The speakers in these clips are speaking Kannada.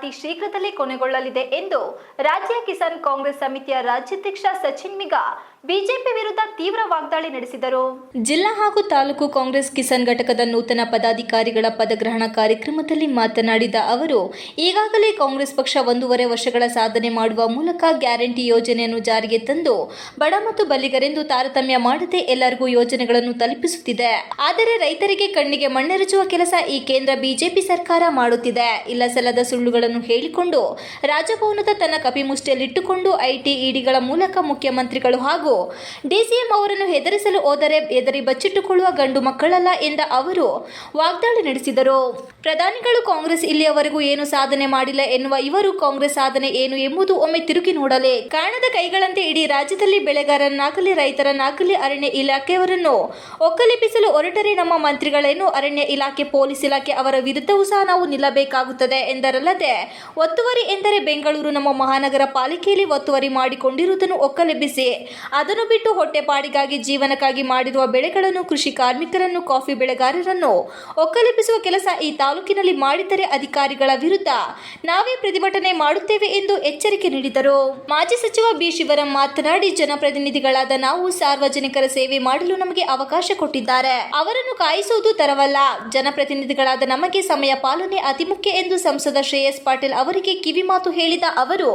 ಅತಿ ಶೀಘ್ರದಲ್ಲೇ ಕೊನೆಗೊಳ್ಳಲಿದೆ ಎಂದು ರಾಜ್ಯ ಕಿಸಾನ್ ಕಾಂಗ್ರೆಸ್ ಸಮಿತಿಯ ರಾಜ್ಯಾಧ್ಯಕ್ಷ ಸಚಿನ್ ಮಿಗಾ ಬಿಜೆಪಿ ವಿರುದ್ಧ ತೀವ್ರ ವಾಗ್ದಾಳಿ ನಡೆಸಿದರು. ಜಿಲ್ಲಾ ಹಾಗೂ ತಾಲೂಕು ಕಾಂಗ್ರೆಸ್ ಕಿಸಾನ್ ಘಟಕದ ನೂತನ ಪದಾಧಿಕಾರಿಗಳ ಪದಗ್ರಹಣ ಕಾರ್ಯಕ್ರಮದಲ್ಲಿ ಮಾತನಾಡಿದ ಅವರು, ಈಗಾಗಲೇ ಕಾಂಗ್ರೆಸ್ ಪಕ್ಷ 1.5 ವರ್ಷಗಳ ಸಾಧನೆ ಮಾಡುವ ಮೂಲಕ ಗ್ಯಾರಂಟಿ ಯೋಜನೆಯನ್ನು ಜಾರಿಗೆ ತಂದು ಬಡ ಮತ್ತು ಬಲ್ಲಿಗರೆಂದು ತಾರತಮ್ಯ ಮಾಡದೆ ಎಲ್ಲರಿಗೂ ಯೋಜನೆಗಳನ್ನು ತಲುಪಿಸುತ್ತಿದೆ. ಆದರೆ ರೈತರಿಗೆ ಕಣ್ಣಿಗೆ ಮಣ್ಣೆರಚುವ ಕೆಲಸ ಈ ಕೇಂದ್ರ ಬಿಜೆಪಿ ಸರ್ಕಾರ ಮಾಡುತ್ತಿದೆ. ಇಲ್ಲಸಲ್ಲದ ಸುಳ್ಳುಗಳನ್ನು ಹೇಳಿಕೊಂಡು ರಾಜಭವನದ ತನ್ನ ಕಪಿಮುಷ್ಟಿಯಲ್ಲಿಟ್ಟುಕೊಂಡು ಐಟಿ ಇಡಿಗಳ ಮೂಲಕ ಮುಖ್ಯಮಂತ್ರಿಗಳು ಹಾಗೂ ಡಿಸಿಎಂ ಅವರನ್ನು ಹೆದರಿಸಲು ಹೋದರೆ ಎದರಿ ಬಚ್ಚಿಟ್ಟುಕೊಳ್ಳುವ ಗಂಡು ಮಕ್ಕಳಲ್ಲ ಎಂದ ಅವರು ವಾಗ್ದಾಳಿ ನಡೆಸಿದರು. ಪ್ರಧಾನಿಗಳು ಕಾಂಗ್ರೆಸ್ ಇಲ್ಲಿಯವರೆಗೂ ಏನು ಸಾಧನೆ ಮಾಡಿಲ್ಲ ಎನ್ನುವ ಇವರು ಕಾಂಗ್ರೆಸ್ ಸಾಧನೆ ಏನು ಎಂಬುದು ಒಮ್ಮೆ ತಿರುಗಿ ನೋಡಲೇ ಕಾಣದ ಕೈಗಳಂತೆ ಇಡೀ ರಾಜ್ಯದಲ್ಲಿ ಬೆಳೆಗಾರರನ್ನಾಗಲಿ ರೈತರನ್ನಾಗಲಿ ಅರಣ್ಯ ಇಲಾಖೆಯವರನ್ನು ಒಕ್ಕಲೆಬ್ಬಿಸಲು ಹೊರಟರೆ ನಮ್ಮ ಮಂತ್ರಿಗಳೇನು ಅರಣ್ಯ ಇಲಾಖೆ ಪೊಲೀಸ್ ಇಲಾಖೆ ಅವರ ವಿರುದ್ಧವೂ ಸಹ ನಾವು ನಿಲ್ಲಬೇಕಾಗುತ್ತದೆ ಎಂದರಲ್ಲದೆ, ಒತ್ತುವರಿ ಎಂದರೆ ಬೆಂಗಳೂರು ನಮ್ಮ ಮಹಾನಗರ ಪಾಲಿಕೆಯಲ್ಲಿ ಒತ್ತುವರಿ ಮಾಡಿಕೊಂಡಿರುವುದನ್ನು ಒಕ್ಕಲೆಬ್ಬಿಸಿ ಅದನ್ನು ಬಿಟ್ಟು ಹೊಟ್ಟೆಪಾಡಿಗಾಗಿ ಜೀವನಕ್ಕಾಗಿ ಮಾಡಿರುವ ಬೆಳೆಗಳನ್ನು ಕೃಷಿ ಕಾರ್ಮಿಕರನ್ನು ಕಾಫಿ ಬೆಳೆಗಾರರನ್ನು ಒಕ್ಕಲೆಬ್ಬಿಸುವ ಕೆಲಸ ಈ ತಾಲೂಕಿನಲ್ಲಿ ಮಾಡಿದ್ದರೆ ಅಧಿಕಾರಿಗಳ ವಿರುದ್ಧ ನಾವೇ ಪ್ರತಿಭಟನೆ ಮಾಡುತ್ತೇವೆ ಎಂದು ಎಚ್ಚರಿಕೆ ನೀಡಿದರು. ಮಾಜಿ ಸಚಿವ ಬಿ ಶಿವರಾಮ್ ಮಾತನಾಡಿ, ಜನಪ್ರತಿನಿಧಿಗಳಾದ ನಾವು ಸಾರ್ವಜನಿಕರ ಸೇವೆ ಮಾಡಲು ನಮಗೆ ಅವಕಾಶ ಕೊಟ್ಟಿದ್ದಾರೆ. ಅವರನ್ನು ಕಾಯಿಸುವುದು ತರವಲ್ಲ. ಜನಪ್ರತಿನಿಧಿಗಳಾದ ನಮಗೆ ಸಮಯ ಪಾಲನೆ ಅತಿ ಮುಖ್ಯ ಎಂದು ಸಂಸದ ಶ್ರೇಯಸ್ ಪಾಟೀಲ್ ಅವರಿಗೆ ಕಿವಿ ಮಾತು ಹೇಳಿದ ಅವರು,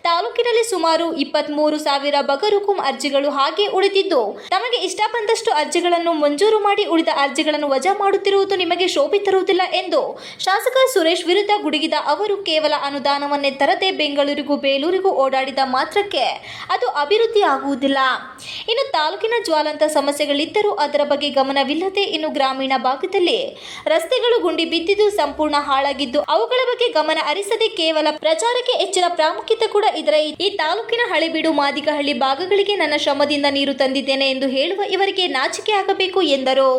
ತಾಲೂಕಿನಲ್ಲಿ ಸುಮಾರು 23,000 ಬಗರುಕುಂ ಅರ್ಜಿಗಳು ಹಾಗೆ ಉಳಿದಿದ್ದು ತಮಗೆ ಇಷ್ಟ ಬಂದಷ್ಟು ಅರ್ಜಿಗಳನ್ನು ಮಂಜೂರು ಮಾಡಿ ಉಳಿದ ಅರ್ಜಿಗಳನ್ನು ವಜಾ ಮಾಡುತ್ತಿರುವುದು ನಿಮಗೆ ಶೋಭೆ ತರುವುದಿಲ್ಲ ಎಂದು ಶಾಸಕ ಸುರೇಶ್ ವಿರುದ್ಧ ಗುಡುಗಿದ ಅವರು, ಕೇವಲ ಅನುದಾನವನ್ನೇ ತರದೆ ಬೆಂಗಳೂರಿಗೂ ಬೇಲೂರಿಗೂ ಓಡಾಡಿದ ಮಾತ್ರಕ್ಕೆ ಅದು ಅಭಿವೃದ್ಧಿ ಆಗುವುದಿಲ್ಲ. ಇನ್ನು ತಾಲೂಕಿನ ಜ್ವಾಲಂತ ಸಮಸ್ಯೆಗಳಿದ್ದರೂ ಅದರ ಬಗ್ಗೆ ಗಮನವಿಲ್ಲದೆ ಇನ್ನು ಗ್ರಾಮೀಣ ಭಾಗದಲ್ಲಿ ರಸ್ತೆಗಳು ಗುಂಡಿ ಬಿದ್ದಿದ್ದು ಸಂಪೂರ್ಣ ಹಾಳಾಗಿದ್ದು ಅವುಗಳ ಬಗ್ಗೆ ಗಮನ ಹರಿಸದೆ ಕೇವಲ ಪ್ರಚಾರಕ್ಕೆ ಹೆಚ್ಚಿನ ಪ್ರಾಮುಖ್ಯತೆ ಕೂಡ ಇದರ ಈ ತಾಲೂಕಿನ ಹಳೆಬೀಡು ಮಾದಿಗಹಳ್ಳಿ ಭಾಗಗಳಿಗೆ ನನ್ನ ಶ್ರಮದಿಂದ ನೀರು ತಂದಿದ್ದೇನೆ ಎಂದು ಹೇಳುವ ಇವರಿಗೆ ನಾಚಿಕೆ ಆಗಬೇಕು ಎಂದರು.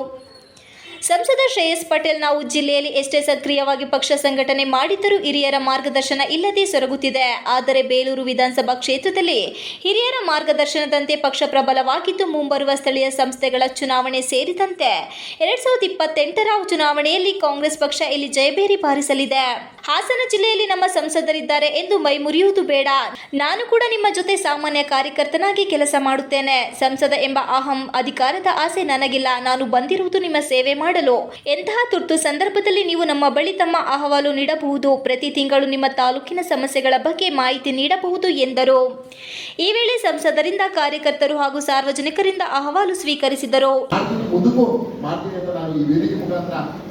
ಸಂಸದ ಶ್ರೇಯಸ್ ಪಾಟೀಲ್, ನಾವು ಜಿಲ್ಲೆಯಲ್ಲಿ ಎಷ್ಟೇ ಸಕ್ರಿಯವಾಗಿ ಪಕ್ಷ ಸಂಘಟನೆ ಮಾಡಿದ್ದರೂ ಹಿರಿಯರ ಮಾರ್ಗದರ್ಶನ ಇಲ್ಲದೆ ಸೊರಗುತ್ತಿದೆ. ಆದರೆ ಬೇಲೂರು ವಿಧಾನಸಭಾ ಕ್ಷೇತ್ರದಲ್ಲಿ ಹಿರಿಯರ ಮಾರ್ಗದರ್ಶನದಂತೆ ಪಕ್ಷ ಪ್ರಬಲವಾಗಿದ್ದು ಮುಂಬರುವ ಸ್ಥಳೀಯ ಸಂಸ್ಥೆಗಳ ಚುನಾವಣೆ ಸೇರಿದಂತೆ 2028ರ ಚುನಾವಣೆಯಲ್ಲಿ ಕಾಂಗ್ರೆಸ್ ಪಕ್ಷ ಇಲ್ಲಿ ಜಯಭೇರಿ ಬಾರಿಸಲಿದೆ. ಹಾಸನ ಜಿಲ್ಲೆಯಲ್ಲಿ ನಮ್ಮ ಸಂಸದರಿದ್ದಾರೆ ಎಂದು ಮೈ ಮುರಿಯುವುದು ಬೇಡ. ನಾನು ಕೂಡ ನಿಮ್ಮ ಜೊತೆ ಸಾಮಾನ್ಯ ಕಾರ್ಯಕರ್ತನಾಗಿ ಕೆಲಸ ಮಾಡುತ್ತೇನೆ. ಸಂಸದ ಎಂಬ ಅಧಿಕಾರದ ಆಸೆ ನನಗಿಲ್ಲ. ನಾನು ಬಂದಿರುವುದು ನಿಮ್ಮ ಸೇವೆ ಮಾಡಲು. ಎಂತಹ ತುರ್ತು ಸಂದರ್ಭದಲ್ಲಿ ನೀವು ನಮ್ಮ ಬಳಿ ತಮ್ಮ ಅಹವಾಲು ನೀಡಬಹುದು. ಪ್ರತಿ ತಿಂಗಳು ನಿಮ್ಮ ತಾಲೂಕಿನ ಸಮಸ್ಯೆಗಳ ಬಗ್ಗೆ ಮಾಹಿತಿ ನೀಡಬಹುದು ಎಂದರು. ಈ ವೇಳೆ ಸಂಸದರಿಂದ, ಕಾರ್ಯಕರ್ತರು ಹಾಗೂ ಸಾರ್ವಜನಿಕರಿಂದ ಅಹವಾಲು ಸ್ವೀಕರಿಸಿದರು.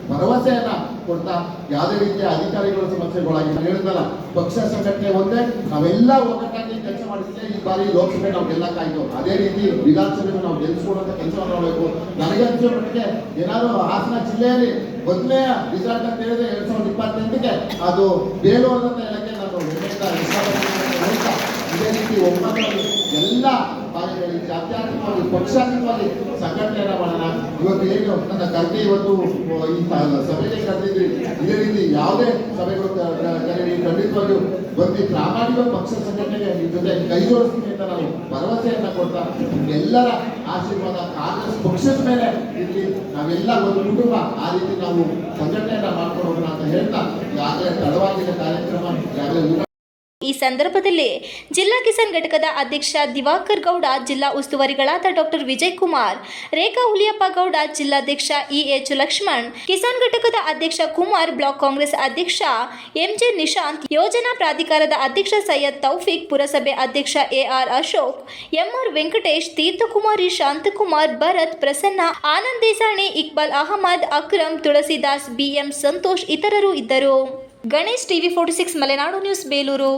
ಭರವಸೆಯನ್ನ ಕೊಡ್ತಾ ಯಾವುದೇ ರೀತಿಯ ಅಧಿಕಾರಿಗಳ ಸಮಸ್ಯೆಗಳಾಗಿ ಹೇಳಿದ್ನಲ್ಲ, ಪಕ್ಷ ಸಂಘಟನೆ ಒಂದೇ, ನಾವೆಲ್ಲ ಒಗ್ಗಟ್ಟಾಗಿ ಕೆಲಸ ಮಾಡಿದ್ರೆ ಈ ಬಾರಿ ಲೋಕಸಭೆ ನಾವು ಗೆಲ್ಲಕ್ಕಾಯ್ತು. ಅದೇ ರೀತಿ ವಿಧಾನಸಭೆ ನಾವು ಗೆಲ್ಲಿಸ್ಕೊಡುವಂತ ಕೆಲಸವನ್ನು ಮಾಡಬೇಕು. ನನಗೆ ಅನಿಸೋ ಮಟ್ಟಿಗೆ ಏನಾದ್ರು ಹಾಸನ ಜಿಲ್ಲೆಯಲ್ಲಿ ಮೊದಲನೆಯ ರಿಸಲ್ಟ್ ಅಂತ ಹೇಳಿದ್ರೆ 2028ಕ್ಕೆ ಅದು ಬೇಲೂರು ಅಂತ ಹೇಳಕ್ಕೆ ನಾನು ಹೇಳ್ತಾ, ಇದೇ ರೀತಿ ಒಮ್ಮತವಾಗಿ ಎಲ್ಲ ಭಾಗಗಳಲ್ಲಿ ಜಾತ್ಯಾತ್ಮಕವಾಗಿ ಪಕ್ಷಾತ್ಮಕವಾಗಿ ಸಂಘಟನೆಯನ್ನ ಮಾಡೋಣ. ಇವತ್ತು ಏನು ನನ್ನ ಕರ್ಗೆ ಇವತ್ತು ಈ ಸಭೆಗೆ ಕರೆದಿದ್ರಿ, ಇದೇ ರೀತಿ ಯಾವುದೇ ಸಭೆಗಳು ಕರೀರಿ, ಖಂಡಿತವಾಗಿಯೂ ಬಂದು ಪ್ರಾಮಾಣಿಕ ಪಕ್ಷ ಸಂಘಟನೆಗೆ ನಿಮ್ಮ ಜೊತೆ ಕೈ ಜೋಡಿಸ್ತೀನಿ ಅಂತ ನಾನು ಭರವಸೆಯನ್ನ ಕೊಡ್ತಾ, ಎಲ್ಲರ ಆಶೀರ್ವಾದ ಕಾಂಗ್ರೆಸ್ ಪಕ್ಷದ ಮೇಲೆ ಇಲ್ಲಿ ನಾವೆಲ್ಲ ಒಂದು ಕುಟುಂಬ ಆ ರೀತಿ ನಾವು ಸಂಘಟನೆಯನ್ನ ಮಾಡ್ಕೊಂಡು ಹೋಗೋಣ ಅಂತ ಹೇಳ್ತಾ, ಈಗಾಗಲೇ ತಡವಾಗಿದ್ದ ಕಾರ್ಯಕ್ರಮ ಈಗಾಗಲೇ ಈ ಸಂದರ್ಭದಲ್ಲಿ ಜಿಲ್ಲಾ ಕಿಸಾನ್ ಘಟಕದ ಅಧ್ಯಕ್ಷ ದಿವಾಕರ್ ಗೌಡ, ಜಿಲ್ಲಾ ಉಸ್ತುವಾರಿಗಳಾದ ಡಾಕ್ಟರ್ ವಿಜಯ್ ಕುಮಾರ್, ರೇಖಾ ಹುಲಿಯಪ್ಪ ಗೌಡ, ಜಿಲ್ಲಾಧ್ಯಕ್ಷ ಇಎಚ್ ಲಕ್ಷ್ಮಣ್, ಕಿಸಾನ್ ಘಟಕದ ಅಧ್ಯಕ್ಷ ಕುಮಾರ್, ಬ್ಲಾಕ್ ಕಾಂಗ್ರೆಸ್ ಅಧ್ಯಕ್ಷ ಎಂಜೆ ನಿಶಾಂತ್, ಯೋಜನಾ ಪ್ರಾಧಿಕಾರದ ಅಧ್ಯಕ್ಷ ಸೈಯದ್ ತೌಫಿಕ್, ಪುರಸಭೆ ಅಧ್ಯಕ್ಷ AR Ashok, MR Venkatesh, Theerthakumari, Shanthakumar, Bharath, Prasanna, Anand Desani, Iqbal Ahmed, Akram, Tulasidas, BM Santhosh ಇತರರು ಇದ್ದರು. Ganesh, TV 46 Malenadu news, Belur.